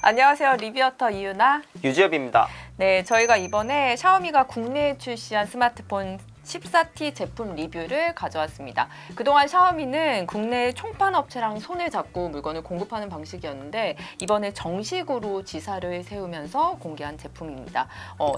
안녕하세요. 리뷰어터 이유나 유지엽입니다. 네, 저희가 이번에 샤오미가 국내에 출시한 스마트폰 14T 제품 리뷰를 가져왔습니다. 그동안 샤오미는 국내 총판 업체랑 손을 잡고 물건을 공급하는 방식이었는데 이번에 정식으로 지사를 세우면서 공개한 제품입니다.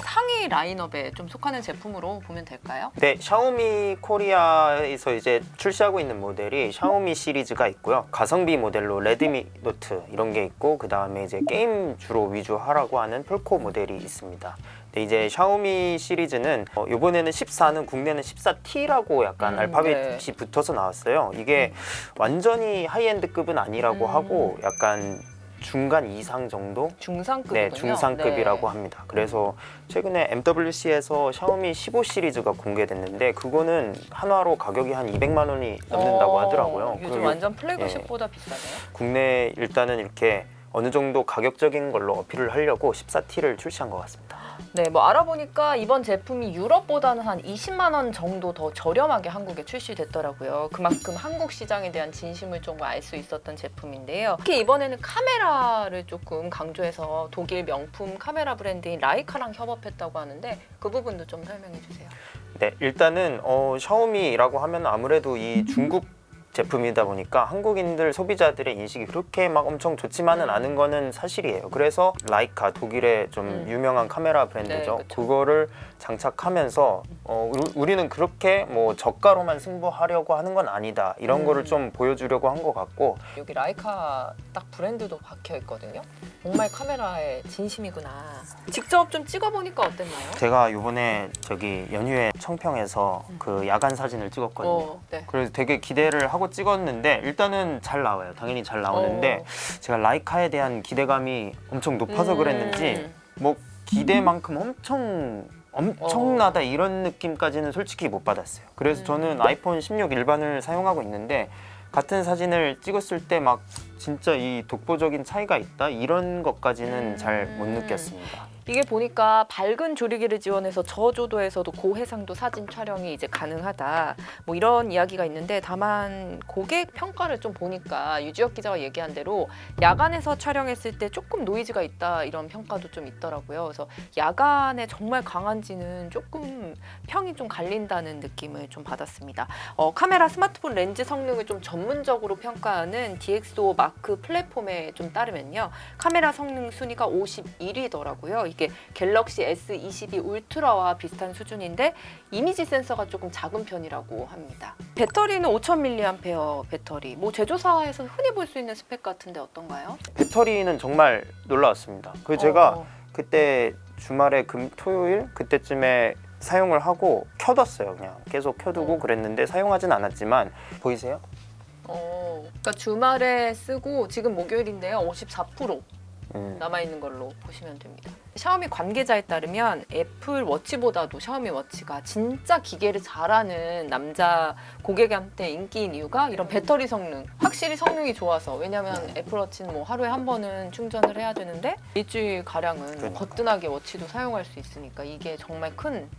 상위 라인업에 좀 속하는 제품으로 보면 될까요? 네, 샤오미 코리아에서 이제 출시하고 있는 모델이 샤오미 시리즈가 있고요. 가성비 모델로 레드미 노트 이런 게 있고, 그 다음에 이제 게임 주로 위주하라고 하는 폴코 모델이 있습니다. 네, 이제 샤오미 시리즈는 이번에는 14는 국내는 14T라고 약간 알파벳이 네. 붙어서 나왔어요. 이게 완전히 하이엔드급은 아니라고 하고 약간 중간 이상 정도? 중상급이군요. 네, 중상급이라고 네. 합니다. 그래서 최근에 MWC에서 샤오미 15 시리즈가 공개됐는데 그거는 한화로 가격이 한 200만 원이 넘는다고 하더라고요. 요즘 그리고 완전 플래그십보다 비싸네요. 국내 일단은 이렇게 어느 정도 가격적인 걸로 어필을 하려고 14T를 출시한 것 같습니다. 네, 뭐 알아보니까 이번 제품이 유럽보다는 한 20만 원 정도 더 저렴하게 한국에 출시됐더라고요. 그만큼 한국 시장에 대한 진심을 좀 알 수 있었던 제품인데요. 특히 이번에는 카메라를 조금 강조해서 독일 명품 카메라 브랜드인 라이카랑 협업했다고 하는데 그 부분도 좀 설명해 주세요. 네, 일단은 샤오미라고 하면 아무래도 이 중국 제품이다 보니까 한국인들 소비자들의 인식이 그렇게 막 엄청 좋지만은 않은 거는 사실이에요. 그래서 라이카, 독일의 좀 유명한 카메라 브랜드죠. 네, 그쵸. 그거를 장착하면서 우리는 그렇게 뭐 저가로만 승부하려고 하는 건 아니다, 이런 거를 좀 보여주려고 한 것 같고. 여기 라이카 딱 브랜드도 박혀 있거든요. 정말 카메라의 진심이구나. 직접 좀 찍어보니까 어땠나요? 제가 요번에 저기 연휴에 청평에서 그 야간 사진을 찍었거든요. 네. 그래서 되게 기대를 하고 찍었는데 일단은 잘 나와요. 당연히 잘 나오는데 제가 라이카에 대한 기대감이 엄청 높아서 그랬는지 뭐 기대만큼 엄청나다 이런 느낌까지는 솔직히 못 받았어요. 그래서 저는 아이폰 16 일반을 사용하고 있는데 같은 사진을 찍었을 때 막 진짜 이 독보적인 차이가 있다 이런 것까지는 잘 못 느꼈습니다. 이게 보니까 밝은 조리개를 지원해서 저조도에서도 고해상도 사진 촬영이 이제 가능하다, 뭐 이런 이야기가 있는데, 다만 고객 평가를 좀 보니까 유지혁 기자가 얘기한 대로 야간에서 촬영했을 때 조금 노이즈가 있다 이런 평가도 좀 있더라고요. 그래서 야간에 정말 강한지는 조금 평이 좀 갈린다는 느낌을 좀 받았습니다. 카메라 스마트폰 렌즈 성능을 좀 전문적으로 평가하는 DxO 마크 플랫폼에 좀 따르면요, 카메라 성능 순위가 51위더라고요. 이게 갤럭시 S22 울트라와 비슷한 수준인데 이미지 센서가 조금 작은 편이라고 합니다. 배터리는 5000mAh 배터리. 뭐 제조사에서 흔히 볼 수 있는 스펙 같은데 어떤가요? 배터리는 정말 놀라웠습니다. 제가 그때 주말에 토요일 그때쯤에 사용을 하고 켜뒀어요. 그냥 계속 켜두고 그랬는데 사용하진 않았지만 보이세요? 그러니까 주말에 쓰고 지금 목요일인데요. 54% 남아있는 걸로 보시면 됩니다. 샤오미 관계자에 따르면 애플 워치보다도 샤오미 워치가 진짜 기계를 잘하는 남자 고객한테 인기인 이유가 이런 배터리 성능, 확실히 성능이 좋아서. 왜냐면 애플 워치는 뭐 하루에 한 번은 충전을 해야 되는데 일주일 가량은 거뜬하게 워치도 사용할 수 있으니까 이게 정말 큰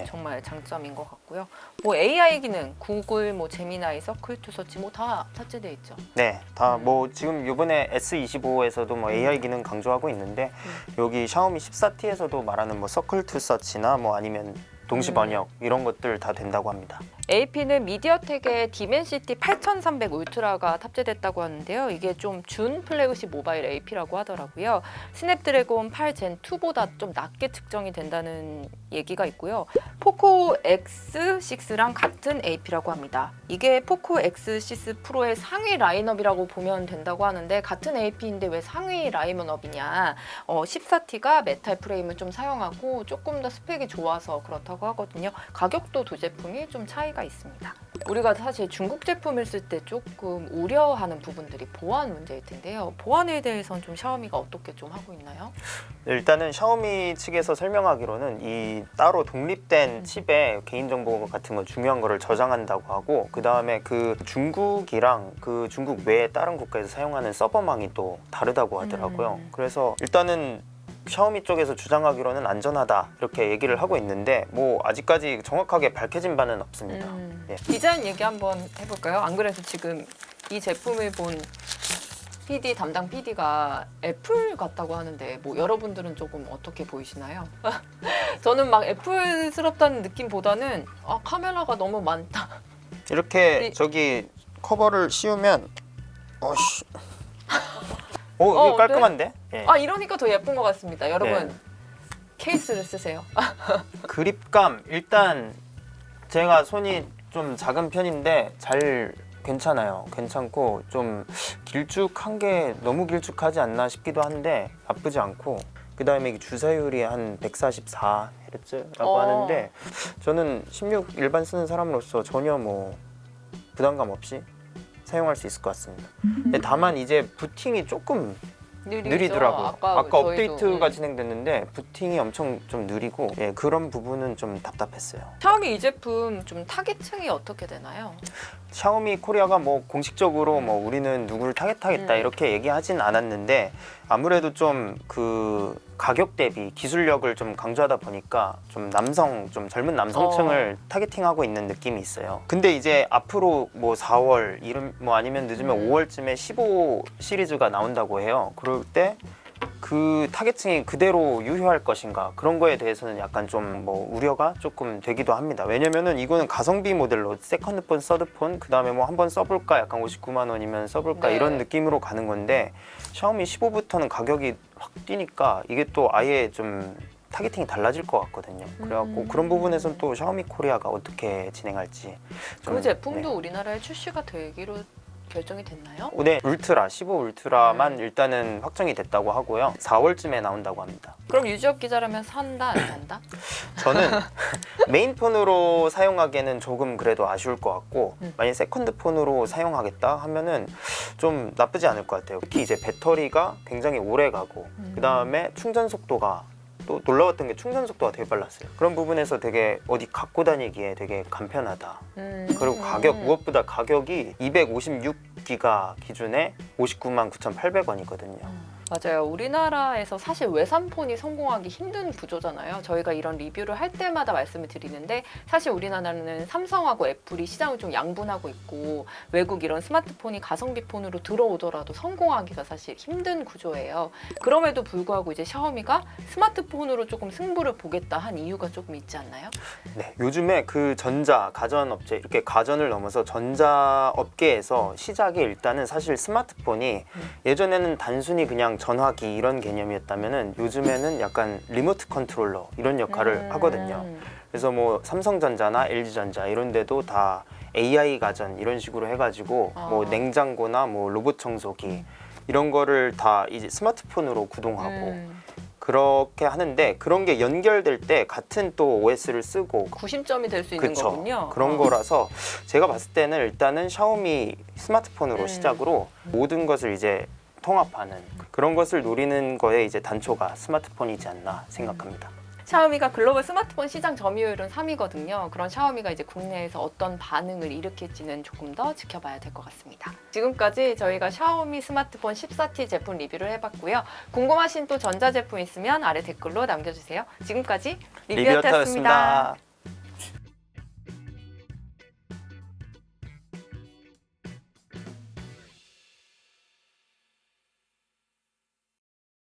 정말 장점인 것 같고요. 뭐 AI 기능, 구글, 뭐 제미나이, 서클 투 서치 뭐 다 탑재되어 있죠. 네, 다 뭐 지금 이번에 S25에서도 뭐 AI 기능 강조하고 있는데 여기 샤오미 14T에서도 말하는 뭐 서클 투 서치나 뭐 아니면 동시 번역 이런 것들 다 된다고 합니다. AP는 미디어텍의 디멘시티 8300 울트라가 탑재됐다고 하는데요. 이게 좀 준 플래그십 모바일 AP라고 하더라고요. 스냅드래곤 8 젠 2보다 좀 낮게 측정이 된다는 얘기가 있고요. 포코 X6랑 같은 AP라고 합니다. 이게 포코 X6 프로의 상위 라인업이라고 보면 된다고 하는데, 같은 AP인데 왜 상위 라인업이냐? 14T가 메탈 프레임을 좀 사용하고 조금 더 스펙이 좋아서 그렇다고 하거든요. 가격도 두 제품이 좀 차이가 있습니다. 우리가 사실 중국 제품을 쓸 때 조금 우려하는 부분들이 보안 문제일 텐데요. 보안에 대해서는 좀 샤오미가 어떻게 좀 하고 있나요? 일단은 샤오미 측에서 설명하기로는 이 따로 독립된 칩에 개인정보 같은 거 중요한 거를 저장한다고 하고, 그 다음에 그 중국이랑 그 중국 외에 다른 국가에서 사용하는 서버망이 또 다르다고 하더라고요. 그래서 일단은 샤오미 쪽에서 주장하기로는 안전하다 이렇게 얘기를 하고 있는데 뭐 아직까지 정확하게 밝혀진 바는 없습니다. 디자인 얘기 한번 해볼까요? 안 그래도 지금 이 제품을 본 PD 담당 PD가 애플 같다고 하는데 뭐 여러분들은 조금 어떻게 보이시나요? 저는 막 애플스럽다는 느낌보다는 카메라가 너무 많다. 이렇게 저기 커버를 씌우면 어씨. 오, 이거 깔끔한데? 예. 이러니까 더 예쁜 것 같습니다. 여러분 네. 케이스를 쓰세요. 그립감 일단 제가 손이 좀 작은 편인데 잘 괜찮아요. 괜찮고 좀 길쭉한 게 너무 길쭉하지 않나 싶기도 한데 나쁘지 않고, 그 다음에 주사율이 한 144Hz라고 하는데 저는 16 일반 쓰는 사람으로서 전혀 뭐 부담감 없이 사용할 수 있을 것 같습니다. 근데 다만 이제 부팅이 조금 느리더라고요. 아까 저희도, 업데이트가 진행됐는데 부팅이 엄청 좀 느리고, 예, 그런 부분은 좀 답답했어요. 샤오미 이 제품 좀 타겟층이 어떻게 되나요? 샤오미 코리아가 뭐 공식적으로 뭐 우리는 누구를 타겟하겠다 이렇게 얘기하진 않았는데, 아무래도 좀 그 가격 대비 기술력을 좀 강조하다 보니까 좀 좀 젊은 남성층을 타겟팅하고 있는 느낌이 있어요. 근데 이제 앞으로 뭐 4월 뭐 아니면 늦으면 5월쯤에 15 시리즈가 나온다고 해요. 그럴 때 그 타겟층이 그대로 유효할 것인가, 그런 거에 대해서는 약간 좀 뭐 우려가 조금 되기도 합니다. 왜냐면은 이거는 가성비 모델로 세컨드폰, 서드폰, 그 다음에 뭐 한번 써볼까, 약간 59만 원이면 써볼까, 네. 이런 느낌으로 가는 건데, 샤오미 15부터는 가격이 확 뛰니까 이게 또 아예 좀 타겟팅이 달라질 것 같거든요. 그래갖고 그런 부분에서는 또 샤오미 코리아가 어떻게 진행할지 좀, 그 제품도 네. 우리나라에 출시가 되기로 결정이 됐나요? 네, 울트라, 15 울트라만 일단은 확정이 됐다고 하고요. 4월쯤에 나온다고 합니다. 그럼 유지업 기자라면 산다 안 산다? 저는 메인폰으로 사용하기에는 조금 그래도 아쉬울 것 같고, 만약 세컨드폰으로 사용하겠다 하면은 좀 나쁘지 않을 것 같아요. 특히 이제 배터리가 굉장히 오래 가고, 그 다음에 충전 속도가, 또 놀라웠던 게 충전 속도가 되게 빨랐어요. 그런 부분에서 되게 어디 갖고 다니기에 되게 간편하다. 그리고 무엇보다 가격이 256기가 기준에 59만 9,800원이거든요. 맞아요. 우리나라에서 사실 외산폰이 성공하기 힘든 구조잖아요. 저희가 이런 리뷰를 할 때마다 말씀을 드리는데, 사실 우리나라는 삼성하고 애플이 시장을 좀 양분하고 있고, 외국 이런 스마트폰이 가성비 폰으로 들어오더라도 성공하기가 사실 힘든 구조예요. 그럼에도 불구하고 이제 샤오미가 스마트폰으로 조금 승부를 보겠다 한 이유가 조금 있지 않나요? 네, 요즘에 그 가전업체, 이렇게 가전을 넘어서 전자업계에서 시작이 일단은 사실 스마트폰이 예전에는 단순히 그냥 전화기 이런 개념이었다면은 요즘에는 약간 리모트 컨트롤러 이런 역할을 하거든요. 그래서 뭐 삼성전자나 LG전자 이런 데도 다 AI 가전 이런 식으로 해가지고 뭐 냉장고나 뭐 로봇 청소기 이런 거를 다 이제 스마트폰으로 구동하고 그렇게 하는데, 그런 게 연결될 때 같은 또 OS를 쓰고 구심점이 될 수 있는 그쵸. 거군요. 그런 거라서 제가 봤을 때는 일단은 샤오미 스마트폰으로 시작으로 모든 것을 이제 통합하는 그런 것을 노리는 거에 이제 단초가 스마트폰이지 않나 생각합니다. 샤오미가 글로벌 스마트폰 시장 점유율은 3위거든요. 그런 샤오미가 이제 국내에서 어떤 반응을 일으킬지는 조금 더 지켜봐야 될 것 같습니다. 지금까지 저희가 샤오미 스마트폰 14T 제품 리뷰를 해봤고요. 궁금하신 또 전자제품 있으면 아래 댓글로 남겨주세요. 지금까지 리뷰였습니다.